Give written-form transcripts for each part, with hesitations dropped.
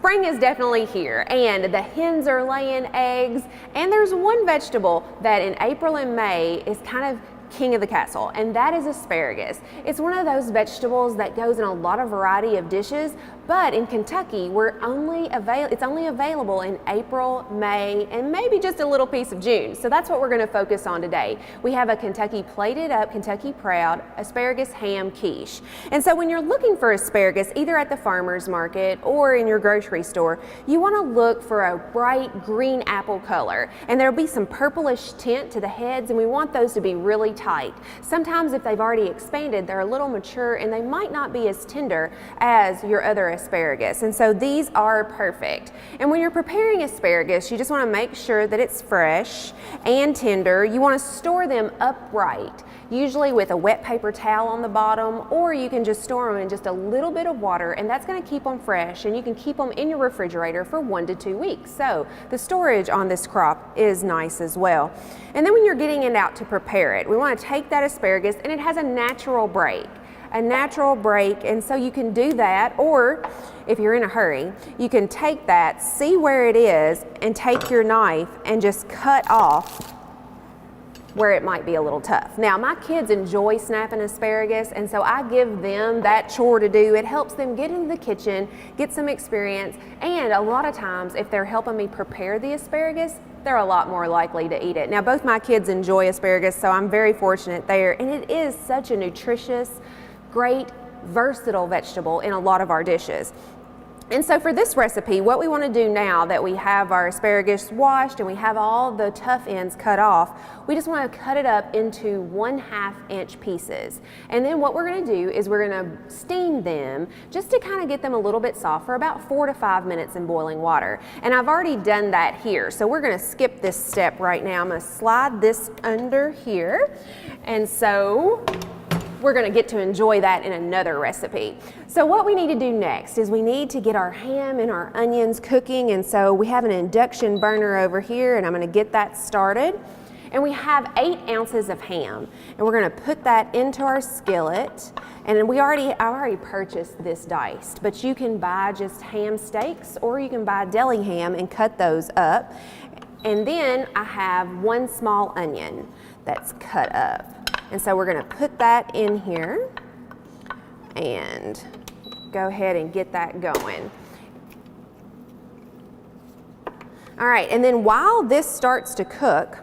Spring is definitely here, and the hens are laying eggs, and there's one vegetable that in April and May is kind of king of the castle, and that is asparagus. It's one of those vegetables that goes in a lot of variety of dishes, but in Kentucky, it's only available in April, May, and maybe just a little piece of June. So that's what we're gonna focus on today. We have a Kentucky Plated Up, Kentucky Proud Asparagus Ham Quiche. And so when you're looking for asparagus, either at the farmer's market or in your grocery store, you wanna look for a bright green apple color. And there'll be some purplish tint to the heads, and we want those to be really tight. Sometimes if they've already expanded, they're a little mature and they might not be as tender as your other asparagus, and so these are perfect. And when you're preparing asparagus, you just want to make sure that it's fresh and tender. You want to store them upright, usually with a wet paper towel on the bottom, or you can just store them in just a little bit of water, and that's going to keep them fresh, and you can keep them in your refrigerator for 1 to 2 weeks. So the storage on this crop is nice as well. And then when you're getting it out to prepare it, we want to take that asparagus, and it has a natural break. And so you can do that, or if you're in a hurry, you can take that, see where it is, and take your knife and just cut off where it might be a little tough. Now, my kids enjoy snapping asparagus, and so I give them that chore to do. It helps them get into the kitchen, get some experience, and a lot of times if they're helping me prepare the asparagus, they're a lot more likely to eat it. Now, both my kids enjoy asparagus, so I'm very fortunate there, and it is such a nutritious, great, versatile vegetable in a lot of our dishes. And so for this recipe, what we want to do now that we have our asparagus washed and we have all the tough ends cut off, we just want to cut it up into 1/2 inch pieces. And then what we're going to do is we're going to steam them just to kind of get them a little bit soft for about 4 to 5 minutes in boiling water. And I've already done that here, so we're going to skip this step right now. I'm going to slide this under here, and so we're going to get to enjoy that in another recipe. So what we need to do next is we need to get our ham and our onions cooking, and so we have an induction burner over here, and I'm going to get that started. And we have 8 ounces of ham, and we're going to put that into our skillet. And then I already purchased this diced, but you can buy just ham steaks, or you can buy deli ham and cut those up. And then I have 1 small onion that's cut up. And so we're going to put that in here and go ahead and get that going. All right, and then while this starts to cook,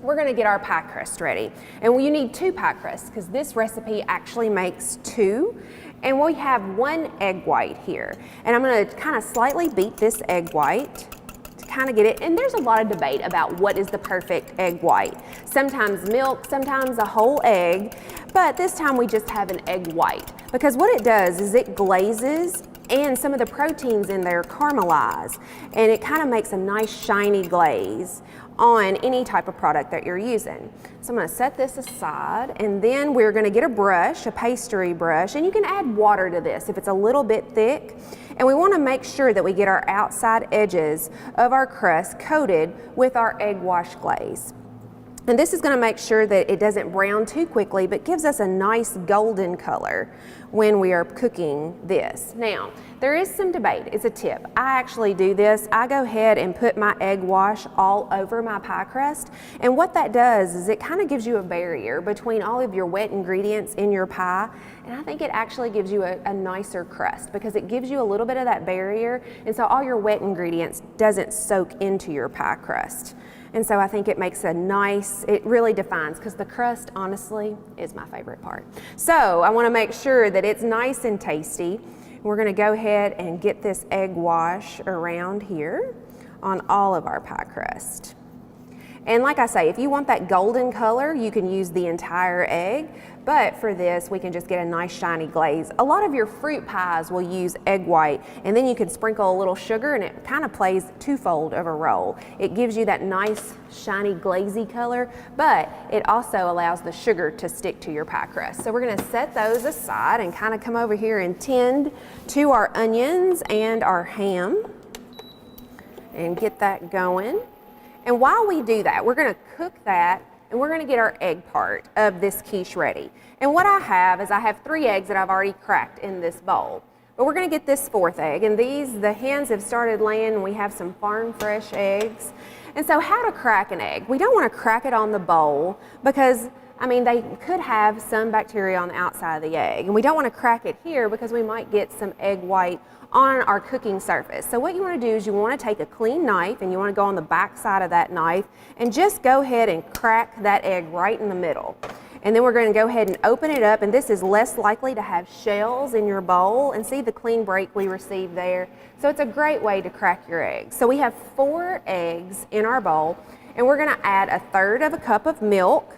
we're going to get our pie crust ready. And you need 2 pie crusts because this recipe actually makes 2. And we have 1 egg white here. And I'm going to kind of slightly beat this egg white to kind of get it. And there's a lot of debate about what is the perfect egg white. Sometimes milk, sometimes a whole egg, but this time we just have an egg white because what it does is it glazes and some of the proteins in there caramelize, and it kind of makes a nice shiny glaze on any type of product that you're using. So I'm going to set this aside, and then we're going to get a brush, a pastry brush, and you can add water to this if it's a little bit thick. And we want to make sure that we get our outside edges of our crust coated with our egg wash glaze. And this is going to make sure that it doesn't brown too quickly, but gives us a nice golden color when we are cooking this. Now, there is some debate. It's a tip. I actually do this. I go ahead and put my egg wash all over my pie crust. And what that does is it kind of gives you a barrier between all of your wet ingredients in your pie. And I think it actually gives you a nicer crust because it gives you a little bit of that barrier. And so all your wet ingredients doesn't soak into your pie crust. And so I think it makes it really defines, because the crust, honestly, is my favorite part. So I want to make sure that it's nice and tasty. We're going to go ahead and get this egg wash around here on all of our pie crust. And like I say, if you want that golden color, you can use the entire egg. But for this, we can just get a nice shiny glaze. A lot of your fruit pies will use egg white, and then you can sprinkle a little sugar, and it kind of plays twofold of a role. It gives you that nice shiny glazy color, but it also allows the sugar to stick to your pie crust. So we're going to set those aside and kind of come over here and tend to our onions and our ham and get that going. And while we do that, we're going to cook that, and we're going to get our egg part of this quiche ready. And what I have is 3 eggs that I've already cracked in this bowl. But we're gonna get this 4th egg, and the hens have started laying, and we have some farm fresh eggs. And so how to crack an egg? We don't wanna crack it on the bowl because, I mean, they could have some bacteria on the outside of the egg. And we don't wanna crack it here because we might get some egg white on our cooking surface. So what you wanna do is you wanna take a clean knife and you wanna go on the back side of that knife and just go ahead and crack that egg right in the middle. And then we're going to go ahead and open it up, and this is less likely to have shells in your bowl, and see the clean break we received there. So it's a great way to crack your eggs. So we have 4 eggs in our bowl, and we're going to add 1/3 cup of milk.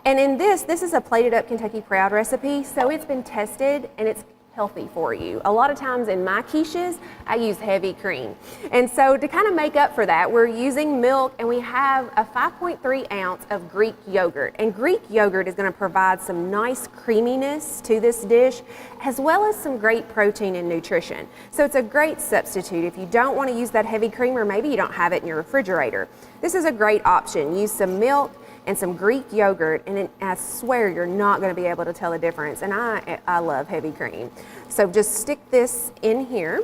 And in this is a plated up Kentucky Proud recipe, so it's been tested and it's healthy for you. A lot of times in my quiches, I use heavy cream. And so to kind of make up for that, we're using milk, and we have a 5.3 ounce of Greek yogurt. And Greek yogurt is going to provide some nice creaminess to this dish, as well as some great protein and nutrition. So it's a great substitute if you don't want to use that heavy cream, or maybe you don't have it in your refrigerator. This is a great option. Use some milk and some Greek yogurt, and I swear you're not going to be able to tell the difference. And I love heavy cream. So just stick this in here.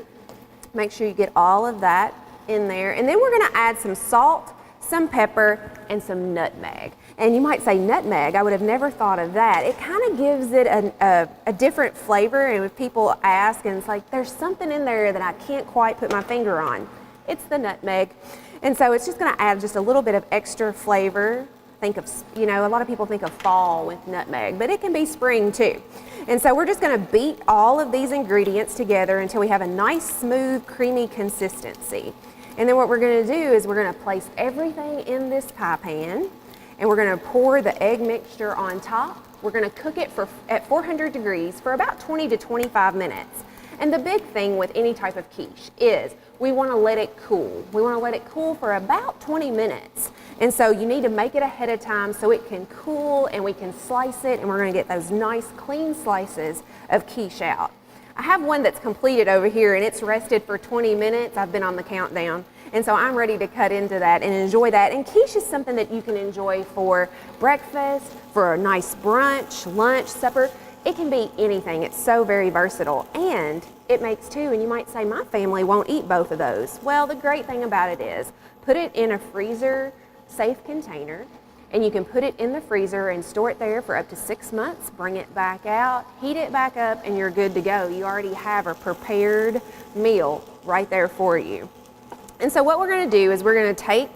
Make sure you get all of that in there. And then we're going to add some salt, some pepper, and some nutmeg. And you might say, nutmeg, I would have never thought of that. It kind of gives it a different flavor, and if people ask, and it's like, there's something in there that I can't quite put my finger on, it's the nutmeg. And so it's just going to add just a little bit of extra flavor. Think of, you know, a lot of people think of fall with nutmeg, but it can be spring too. And so we're just going to beat all of these ingredients together until we have a nice, smooth, creamy consistency. And then what we're going to do is we're going to place everything in this pie pan, and we're going to pour the egg mixture on top. We're going to cook it at 400 degrees for about 20 to 25 minutes. And the big thing with any type of quiche is we want to let it cool. We want to let it cool for about 20 minutes. And so you need to make it ahead of time so it can cool and we can slice it, and we're going to get those nice clean slices of quiche out. I have one that's completed over here, and it's rested for 20 minutes. I've been on the countdown. And so I'm ready to cut into that and enjoy that. And quiche is something that you can enjoy for breakfast, for a nice brunch, lunch, supper. It can be anything. It's so very versatile, and it makes 2, and you might say, my family won't eat both of those. Well, the great thing about it is put it in a freezer safe container, and you can put it in the freezer and store it there for up to 6 months, bring it back out, heat it back up, and you're good to go. You already have a prepared meal right there for you. And so what we're going to do is we're going to take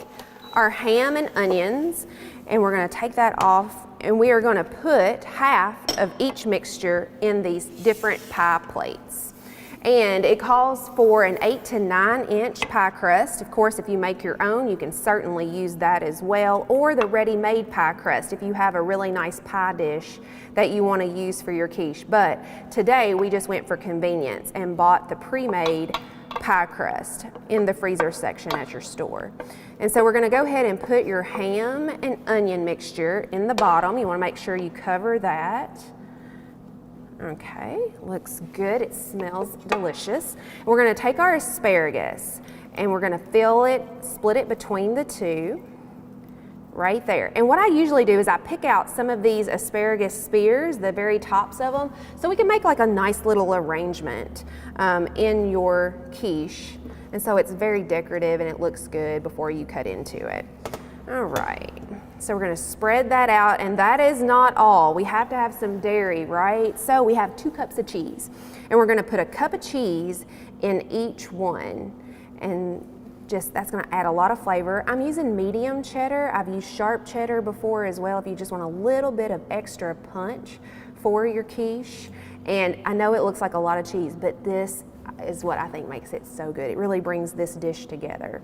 our ham and onions, and we're going to take that off, and we are going to put half of each mixture in these different pie plates. And it calls for an 8 to 9 inch pie crust. Of course, if you make your own, you can certainly use that as well, or the ready-made pie crust if you have a really nice pie dish that you want to use for your quiche. But today we just went for convenience and bought the pre-made pie crust in the freezer section at your store. And so we're going to go ahead and put your ham and onion mixture in the bottom. You want to make sure you cover that. Okay, looks good. It smells delicious. We're going to take our asparagus and we're going to fill it, split it between the two, right there. And what I usually do is I pick out some of these asparagus spears, the very tops of them, so we can make like a nice little arrangement in your quiche. And so it's very decorative and it looks good before you cut into it. All right, so we're gonna spread that out, and that is not all. We have to have some dairy, right? So we have 2 cups of cheese, and we're gonna put a cup of cheese in each one, and that's gonna add a lot of flavor. I'm using medium cheddar. I've used sharp cheddar before as well if you just want a little bit of extra punch for your quiche. And I know it looks like a lot of cheese, but this is what I think makes it so good. It really brings this dish together.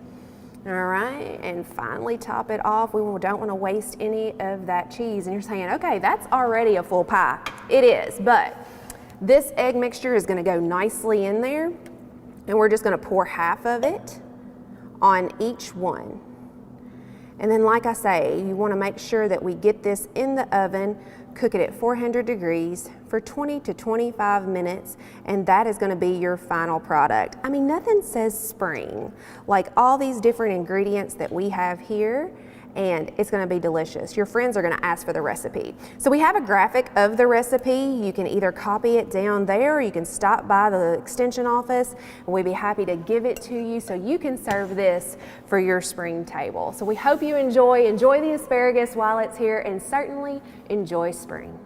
All right, and finally top it off. We don't want to waste any of that cheese. And you're saying, okay, that's already a full pie. It is, but this egg mixture is going to go nicely in there, and we're just going to pour half of it on each one. And then, like I say, you want to make sure that we get this in the oven, cook it at 400 degrees for 20 to 25 minutes, and that is going to be your final product. I mean, nothing says spring like all these different ingredients that we have here, and it's gonna be delicious. Your friends are gonna ask for the recipe. So we have a graphic of the recipe. You can either copy it down there, or you can stop by the extension office, and we'd be happy to give it to you so you can serve this for your spring table. So we hope you enjoy the asparagus while it's here, and certainly enjoy spring.